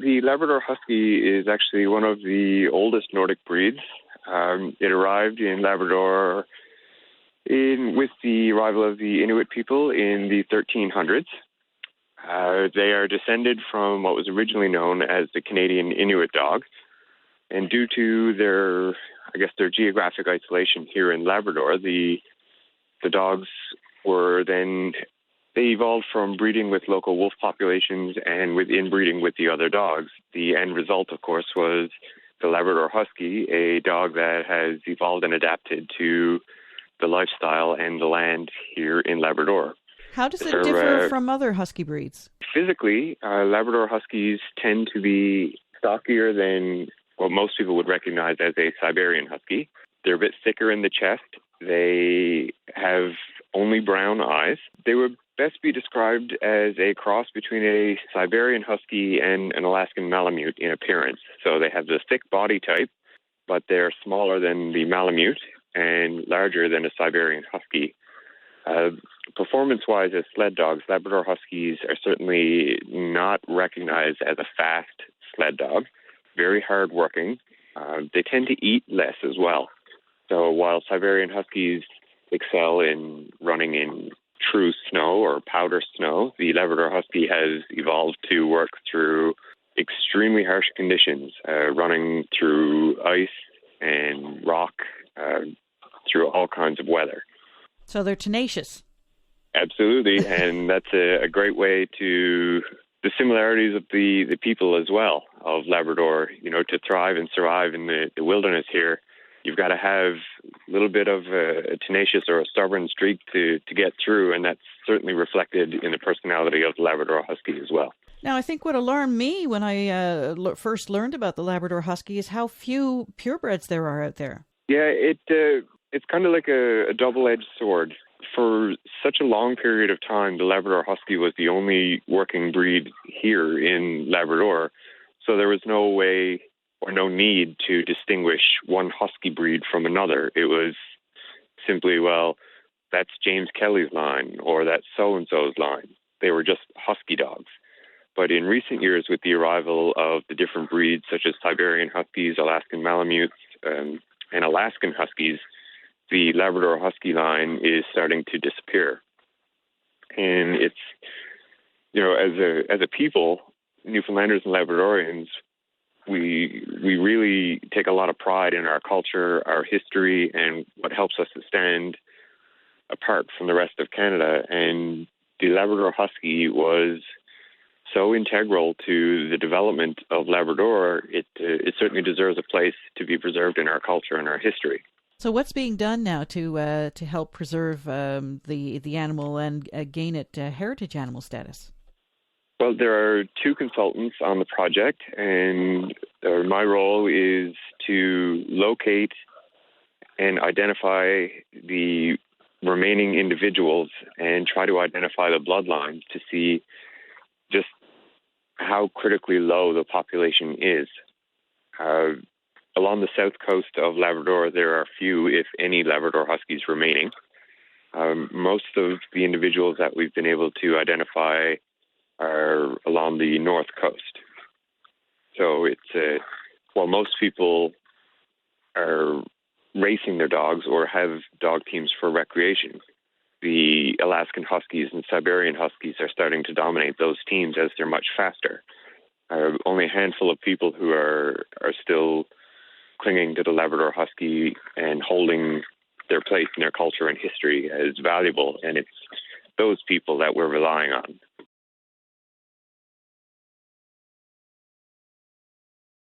The Labrador Husky is actually one of the oldest Nordic breeds. It arrived in Labrador with the arrival of the Inuit people in the 1300s. They are descended from what was originally known as the Canadian Inuit dog. And due to their geographic isolation here in Labrador, the dogs they evolved from breeding with local wolf populations and with inbreeding with the other dogs. The end result, of course, was the Labrador Husky, a dog that has evolved and adapted to the lifestyle and the land here in Labrador. How does it differ from other husky breeds? Physically, Labrador Huskies tend to be stockier than what most people would recognize as a Siberian Husky. They're a bit thicker in the chest. They have only brown eyes. They would best be described as a cross between a Siberian Husky and an Alaskan Malamute in appearance. So they have the thick body type, but they're smaller than the Malamute and larger than a Siberian Husky. Performance-wise, as sled dogs, Labrador Huskies are certainly not recognized as a fast sled dog. Very hard-working. They tend to eat less as well. So while Siberian Huskies excel in running in true snow or powder snow, the Labrador Husky has evolved to work through extremely harsh conditions, running through ice and rock, through all kinds of weather. So they're tenacious. Absolutely, and that's a great way to the similarities of the people as well of Labrador. You know, to thrive and survive in the wilderness here, you've got to have a little bit of a tenacious or a stubborn streak to get through, and that's certainly reflected in the personality of the Labrador Husky as well. Now, I think what alarmed me when I first learned about the Labrador Husky is how few purebreds there are out there. Yeah, it's kind of like a double-edged sword. For such a long period of time, the Labrador Husky was the only working breed here in Labrador, so there was no way or no need to distinguish one husky breed from another. It was simply, well, that's James Kelly's line or that's so-and-so's line. They were just husky dogs. But in recent years, with the arrival of the different breeds such as Siberian Huskies, Alaskan Malamutes, and Alaskan Huskies, the Labrador Husky line is starting to disappear. And it's, you know, as a people, Newfoundlanders and Labradorians, we really take a lot of pride in our culture, our history, and what helps us to stand apart from the rest of Canada. And the Labrador Husky was so integral to the development of Labrador, it certainly deserves a place to be preserved in our culture and our history. So what's being done now to help preserve the animal and gain it heritage animal status? Well, there are two consultants on the project, and my role is to locate and identify the remaining individuals and try to identify the bloodlines to see just how critically low the population is. Along the south coast of Labrador, there are few, if any, Labrador Huskies remaining. Most of the individuals that we've been able to identify are along the north coast. So it's while most people are racing their dogs or have dog teams for recreation, the Alaskan Huskies and Siberian Huskies are starting to dominate those teams as they're much faster. Only a handful of people who are still clinging to the Labrador Husky and holding their place in their culture and history as valuable, and it's those people that we're relying on.